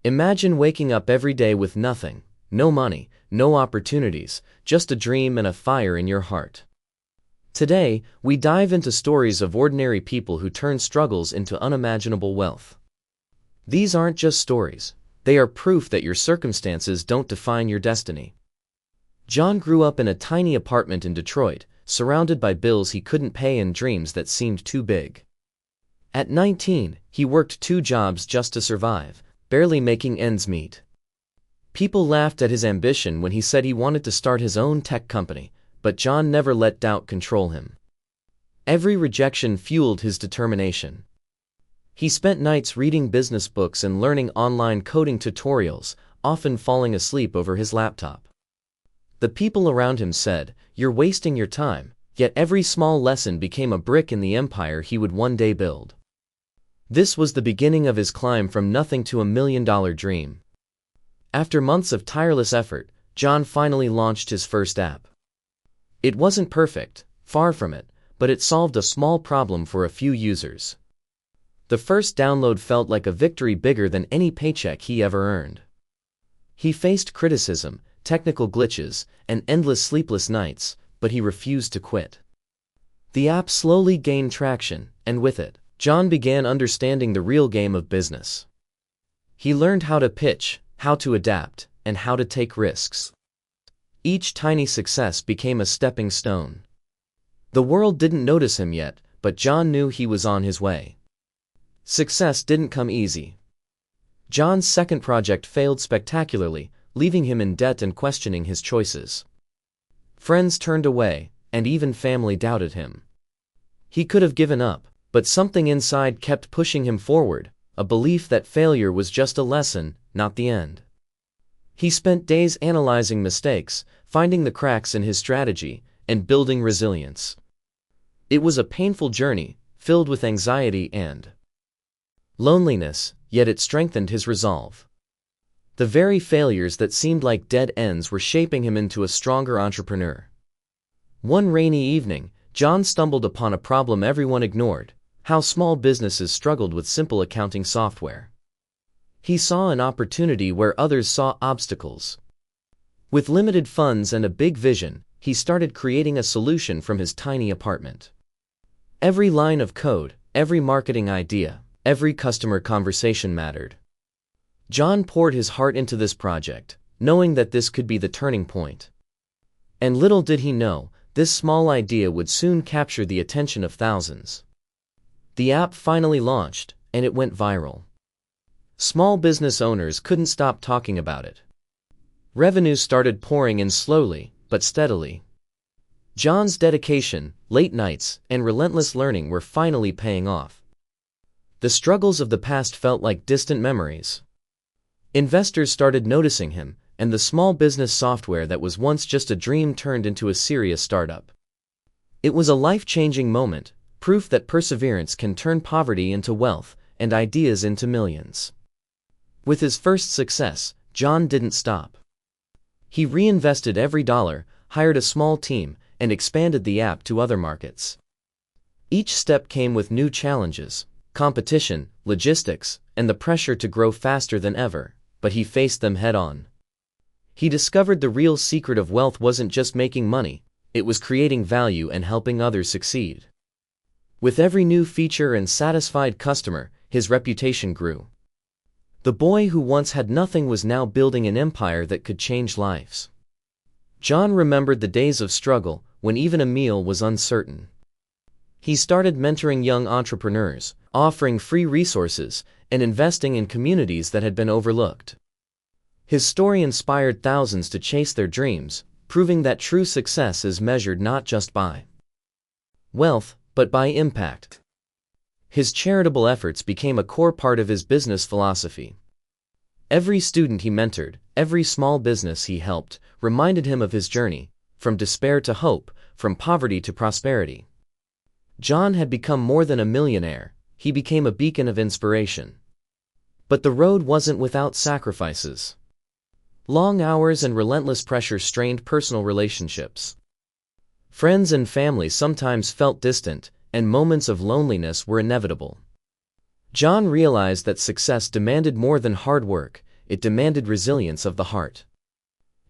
Imagine waking up every day with nothing, no money, no opportunities, just a dream and a fire in your heart. Today, we dive into stories of ordinary people who turn struggles into unimaginable wealth. These aren't just stories, they are proof that your circumstances don't define your destiny. John grew up in a tiny apartment in Detroit, surrounded by bills he couldn't pay and dreams that seemed too big. At 19, he worked 2 jobs just to survive, barely making ends meet. People laughed at his ambition when he said he wanted to start his own tech company, but John never let doubt control him. Every rejection fueled his determination. He spent nights reading business books and learning online coding tutorials, often falling asleep over his laptop. The people around him said, "You're wasting your time," yet every small lesson became a brick in the empire he would one day build. This was the beginning of his climb from nothing to $1 million dream. After months of tireless effort, John finally launched his first app. It wasn't perfect, far from it, but it solved a small problem for a few users. The first download felt like a victory bigger than any paycheck he ever earned. He faced criticism, technical glitches, and endless sleepless nights, but he refused to quit. The app slowly gained traction, and with it, John began understanding the real game of business. He learned how to pitch, how to adapt, and how to take risks. Each tiny success became a stepping stone. The world didn't notice him yet, but John knew he was on his way. Success didn't come easy. John's second project failed spectacularly, leaving him in debt and questioning his choices. Friends turned away, and even family doubted him. He could have given up, but something inside kept pushing him forward, a belief that failure was just a lesson, not the end. He spent days analyzing mistakes, finding the cracks in his strategy, and building resilience. It was a painful journey, filled with anxiety and loneliness, yet it strengthened his resolve. The very failures that seemed like dead ends were shaping him into a stronger entrepreneur. One rainy evening, John stumbled upon a problem everyone ignored: how small businesses struggled with simple accounting software. He saw an opportunity where others saw obstacles. With limited funds and a big vision, he started creating a solution from his tiny apartment. Every line of code, every marketing idea, every customer conversation mattered. John poured his heart into this project, knowing that this could be the turning point. And little did he know, this small idea would soon capture the attention of thousands. The app finally launched, and it went viral. Small business owners couldn't stop talking about it. Revenue started pouring in slowly, but steadily. John's dedication, late nights, and relentless learning were finally paying off. The struggles of the past felt like distant memories. Investors started noticing him, and the small business software that was once just a dream turned into a serious startup. It was a life-changing moment, proof that perseverance can turn poverty into wealth and ideas into millions. With his first success, John didn't stop. He reinvested every dollar, hired a small team, and expanded the app to other markets. Each step came with new challenges: competition, logistics, and the pressure to grow faster than ever, but he faced them head-on. He discovered the real secret of wealth wasn't just making money, it was creating value and helping others succeed. With every new feature and satisfied customer, his reputation grew. The boy who once had nothing was now building an empire that could change lives. John remembered the days of struggle, when even a meal was uncertain. He started mentoring young entrepreneurs, offering free resources, and investing in communities that had been overlooked. His story inspired thousands to chase their dreams, proving that true success is measured not just by wealth, but by impact. His charitable efforts became a core part of his business philosophy. Every student he mentored, every small business he helped, reminded him of his journey, from despair to hope, from poverty to prosperity. John had become more than a millionaire, he became a beacon of inspiration. But the road wasn't without sacrifices. Long hours and relentless pressure strained personal relationships. Friends and family sometimes felt distant, and moments of loneliness were inevitable. John realized that success demanded more than hard work, it demanded resilience of the heart.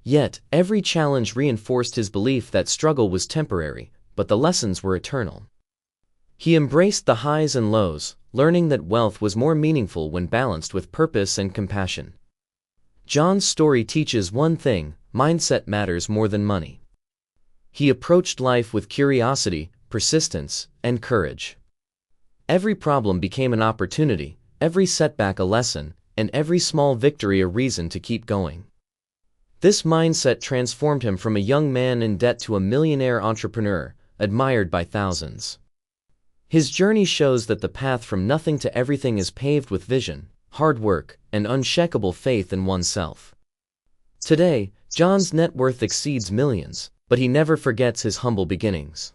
Yet, every challenge reinforced his belief that struggle was temporary, but the lessons were eternal. He embraced the highs and lows, learning that wealth was more meaningful when balanced with purpose and compassion. John's story teaches one thing: mindset matters more than money. He approached life with curiosity, persistence, and courage. Every problem became an opportunity, every setback a lesson, and every small victory a reason to keep going. This mindset transformed him from a young man in debt to a millionaire entrepreneur, admired by thousands. His journey shows that the path from nothing to everything is paved with vision, hard work, and unshakable faith in oneself. Today, John's net worth exceeds millions, but he never forgets his humble beginnings.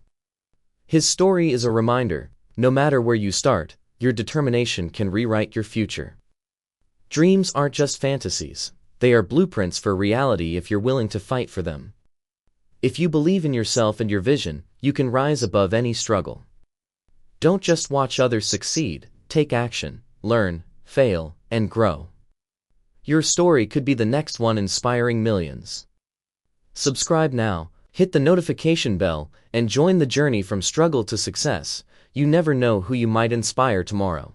His story is a reminder: no matter where you start, your determination can rewrite your future. Dreams aren't just fantasies. They are blueprints for reality if you're willing to fight for them. If you believe in yourself and your vision, you can rise above any struggle. Don't just watch others succeed, take action, learn, fail, and grow. Your story could be the next one inspiring millions. Subscribe now, hit the notification bell, and join the journey from struggle to success. You never know who you might inspire tomorrow.